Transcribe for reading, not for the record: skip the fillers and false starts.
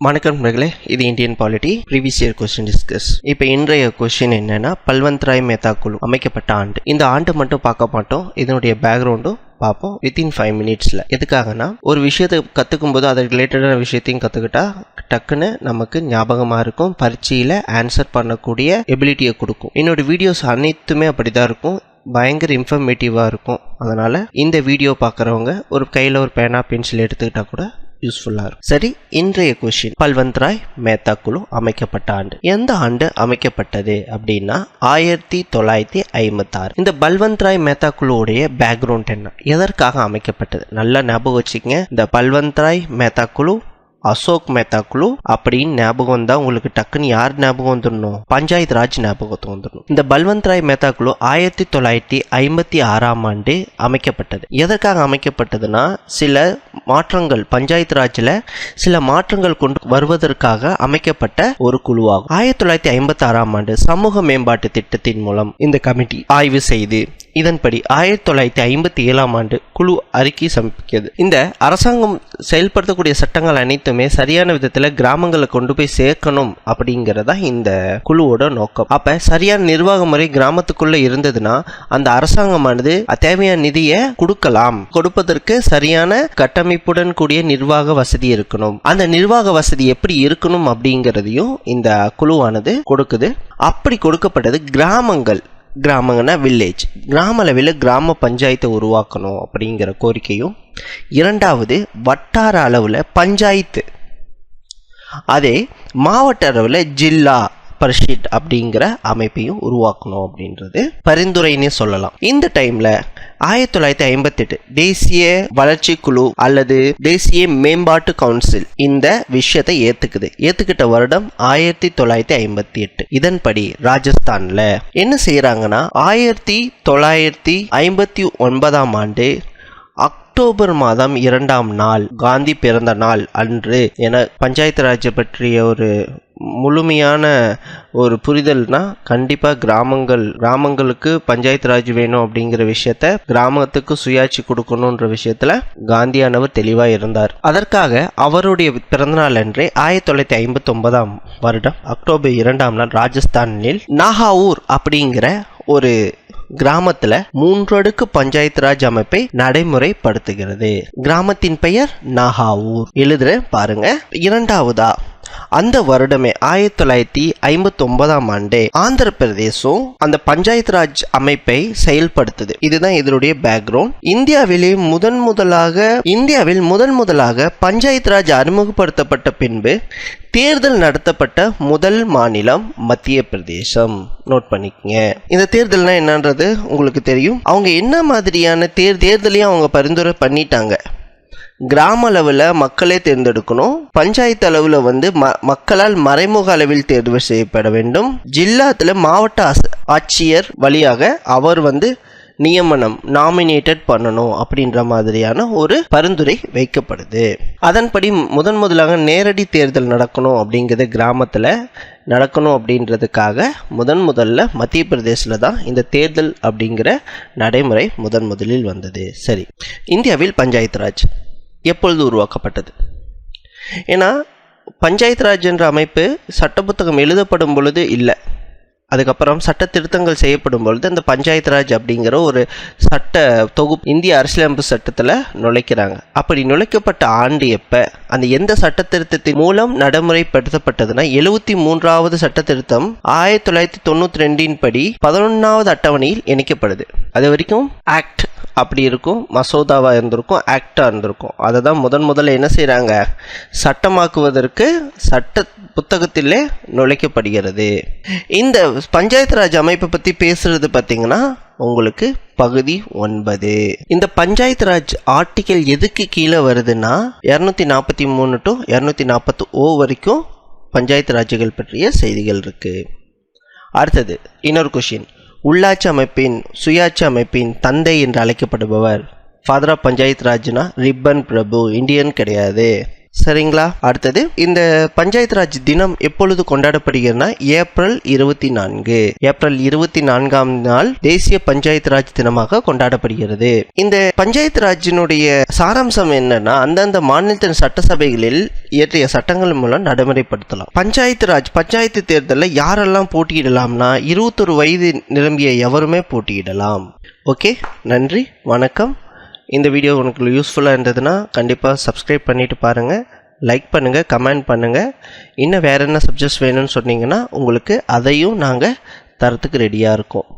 வணக்கம் நண்பர்களே, இது Indian polity previous year question discuss. இப்போ இன்றைய கொஸ்டின் என்னன்னா, பல்வந்த் ராய் மேத்தா குழு அமைக்கப்பட்ட ஆண்டு. இந்த ஆண்டு மட்டும் பார்க்க மாட்டோம், இதனுடைய பேக்ரவுண்டும் பார்ப்போம் வித்தின் 5 மினிட்ஸ்ல. எதுக்காகனா, ஒரு விஷயத்தை கத்துக்கும் போது அதை ரிலேட்டடான விஷயத்தையும் கத்துக்கிட்டா டக்குன்னு நமக்கு ஞாபகமா இருக்கும், பரீட்சையில ஆன்சர் பண்ணக்கூடிய எபிலிட்டியை கொடுக்கும். என்னோட வீடியோஸ் அனைத்துமே அப்படிதான் இருக்கும், பயங்கர இன்ஃபர்மேட்டிவா இருக்கும். அதனால இந்த வீடியோ பார்க்குறவங்க ஒரு கையில் ஒரு பேனா பென்சில் எடுத்துக்கிட்டா கூட யூஸ்ஃபுல்லா இருக்கும். சரி, இன்றைய கொஸ்டின், பல்வந்த் ராய் மேத்தா குழு அமைக்கப்பட்ட ஆண்டு. எந்த ஆண்டு அமைக்கப்பட்டது அப்படின்னா 1956. இந்த பல்வந்த் ராய் மேத்தா குழுவுடைய பேக்ரவுண்ட் என்ன, எதற்காக அமைக்கப்பட்டது நல்லா ஞாபகம் வச்சுக்கங்க. இந்த பல்வந்த் ராய் மேத்தா குழு, அசோக் மேத்தா குழு அப்படின்னு ஞாபகம் வந்தா உங்களுக்கு டக்குன்னு யார் ஞாபகம் வந்துடணும், பஞ்சாயத்து ராஜ் ஞாபகத்துக்கு வந்துடணும். இந்த பல்வந்த் ராய் மேத்தா குழு 1956 ஆண்டு அமைக்கப்பட்டது. எதற்காக அமைக்கப்பட்டதுன்னா, சில மாற்றங்கள் பஞ்சாயத்து ராஜ்ல சில மாற்றங்கள் கொண்டு வருவதற்காக அமைக்கப்பட்ட ஒரு குழுவாகும். 1956 ஆண்டு சமூக மேம்பாட்டு திட்டத்தின் மூலம் இந்த கமிட்டி ஆய்வு செய்து இதன்படி 1957 ஆண்டு குழு அறிக்கை சமர்ப்பிக்கிறது. இந்த அரசாங்கம் செயல்படுத்தக்கூடிய சட்டங்கள் அனைத்துமே சரியான விதத்துல கிராமங்களை கொண்டு போய் சேர்க்கணும் அப்படிங்கறதா இந்த குழுவோட நோக்கம். அப்ப சரியான நிர்வாக முறை கிராமத்துக்குள்ள இருந்ததுன்னா அந்த அரசாங்கமானது தேவையான நிதியை கொடுப்பதற்கு சரியான கட்டமைப்புடன் கூடிய நிர்வாக வசதி இருக்கணும். அந்த நிர்வாக வசதி எப்படி இருக்கணும் அப்படிங்கறதையும் இந்த குழுவானது கொடுக்குது. அப்படி கொடுக்கப்பட்டது கிராமங்கன்னா வில்லேஜ், கிராம அளவில் கிராம பஞ்சாயத்தை உருவாக்கணும் அப்படிங்கிற கோரிக்கையும், இரண்டாவது வட்டார அளவில் பஞ்சாயத்து, அதே மாவட்ட அளவில் ஜில்லா பரிஷத் அப்படிங்கிற அமைப்பையும் உருவாக்கணும் அப்படின்றது பரிந்துரைன்னு சொல்லலாம். இந்த டைம்ல 1958 தேசிய வளர்ச்சி குழு அல்லது தேசிய மேம்பாட்டு கவுன்சில் இந்த விஷயத்தை ஏத்துக்கிட்ட வருடம் 1958. இதன்படி ராஜஸ்தான்ல என்ன செய்யறாங்கன்னா, 1959 ஆண்டு அக்டோபர் மாதம் 2ஆம் நாள், காந்தி பிறந்த நாள் அன்று என பஞ்சாயத்து ராஜ் பற்றிய ஒரு முழுமையான ஒரு புரிதல்னா கண்டிப்பா கிராமங்களுக்கு பஞ்சாயத்து ராஜ் வேணும் அப்படிங்கிற விஷயத்த, கிராமத்துக்கு சுயாட்சி கொடுக்கணும்ன்ற விஷயத்துல காந்தியானவர் தெளிவா இருந்தார். அதற்காக அவருடைய பிறந்தநாள் அன்றே 1959 வருடம் அக்டோபர் 2ஆம் நாள் ராஜஸ்தானில் நாகாவூர் அப்படிங்கிற ஒரு கிராமத்துல 3 அடுக்கு பஞ்சாயத்து ராஜ் அமைப்பை நடைமுறைப்படுத்துகிறது. கிராமத்தின் பெயர் நாகாவூர். எழுதுற பாருங்க. இரண்டாவதா, அந்த வருடமே 1959 ஆண்டே ஆந்திர பிரதேசம் அந்த பஞ்சாயத்து ராஜ் அமைப்பை செயல்படுத்துது. இதுதான் இதனுடைய பேக்ரவுண்ட். இந்தியாவில் முதன் முதலாக பஞ்சாயத்து ராஜ் அறிமுகப்படுத்தப்பட்ட பின்பு தேர்தல் நடத்தப்பட்ட முதல் மாநிலம் மத்திய பிரதேசம். நோட் பண்ணிக்கங்க. இந்த தேர்தல்னா என்னன்றது உங்களுக்கு தெரியும். அவங்க என்ன மாதிரியான தேர்தலையும் அவங்க பரிந்துரை பண்ணிட்டாங்க. கிராம அளவில் மக்களே தேர்ந்தெடுக்கணும், பஞ்சாயத்து அளவில் மக்களால் மறைமுக அளவில் தேர்வு செய்யப்பட வேண்டும், ஜில்லாத்துல மாவட்ட ஆட்சியர் வழியாக அவர் நாமினேட்டட் பண்ணணும் அப்படின்ற மாதிரியான ஒரு பரிந்துரை வைக்கப்படுது. அதன்படி முதலாக நேரடி தேர்தல் நடக்கணும் அப்படிங்கிறது கிராமத்துல நடக்கணும் அப்படின்றதுக்காக முதல்ல மத்திய பிரதேசல தான் இந்த தேர்தல் அப்படிங்கிற நடைமுறை முதலில் வந்தது. சரி, இந்தியாவில் பஞ்சாயத்து ராஜ் எப்பொழுது உருவாக்கப்பட்டது? ஏன்னா பஞ்சாயத்து ராஜ் என்ற அமைப்பு சட்ட புத்தகம் எழுதப்படும் பொழுது இல்லை, அதுக்கப்புறம் சட்ட திருத்தங்கள் செய்யப்படும் பொழுது அந்த பஞ்சாயத்து ராஜ் அப்படிங்கிற ஒரு சட்ட தொகுப்பு இந்திய அரசியலமைப்பு சட்டத்துல நுழைக்கிறாங்க. அப்படி நுழைக்கப்பட்ட ஆண்டு எப்ப, அந்த எந்த சட்ட திருத்தத்தின் மூலம் நடைமுறைப்படுத்தப்பட்டதுன்னா 73வது சட்ட திருத்தம் 1992 படி 11வது அட்டவணையில் இணைக்கப்படுது. அது வரைக்கும் ஆக்ட் அப்படி இருக்கும், மசோதாவா இருந்திருக்கும், ஆக்டா இருந்திருக்கும். அதை தான் முதல்ல என்ன செய்யறாங்க, சட்டமாக்குவதற்கு சட்ட புத்தகத்திலே நுழைக்கப்படுகிறது. இந்த பஞ்சாயத்து ராஜ் அமைப்பை பத்தி பேசுறது பாத்தீங்கன்னா உங்களுக்கு பகுதி 9. இந்த பஞ்சாயத்து ராஜ் ஆர்டிகல் எதுக்கு கீழே வருதுன்னா 243 to 240 வரைக்கும் பஞ்சாயத்து ராஜ்கள் பற்றிய செய்திகள் இருக்கு. அடுத்தது இன்னொரு கொஸ்டின், உள்ளாட்சி அமைப்பின் சுயாட்சி அமைப்பின் தந்தை என்று அழைக்கப்படுபவர் ஃபாதர் ஆஃப் பஞ்சாயத்து ராஜ்னா ரிப்பன் பிரபு, இந்தியன் கிடையாது. சரிங்களா? அடுத்தது இந்த பஞ்சாயத்து ராஜ் தினம் எப்பொழுது கொண்டாடப்படுகிறதுனா ஏப்ரல் 24. ஏப்ரல் 24ஆம் நாள் தேசிய பஞ்சாயத்து ராஜ் தினமாக கொண்டாடப்படுகிறது. இந்த பஞ்சாயத்து ராஜினுடைய சாராம்சம் என்னன்னா அந்தந்த மாநிலத்தின் சட்டசபைகளில் இயற்றிய சட்டங்கள் மூலம் நடைமுறைப்படுத்தலாம். பஞ்சாயத்து தேர்தலில் யாரெல்லாம் போட்டியிடலாம்னா 21 வயது நிரம்பிய எவருமே போட்டியிடலாம். ஓகே, நன்றி, வணக்கம். இந்த வீடியோ உங்களுக்கு யூஸ்ஃபுல்லாக இருந்ததுன்னா கண்டிப்பாக சப்ஸ்கிரைப் பண்ணிவிட்டு பாருங்கள், லைக் பண்ணுங்கள், கமெண்ட் பண்ணுங்கள். இன்னும் வேறு என்ன சப்ஜெக்ட்ஸ் வேணும்னு சொன்னீங்கன்னா உங்களுக்கு அதையும் நாங்கள் தரத்துக்கு ரெடியாக இருக்கோம்.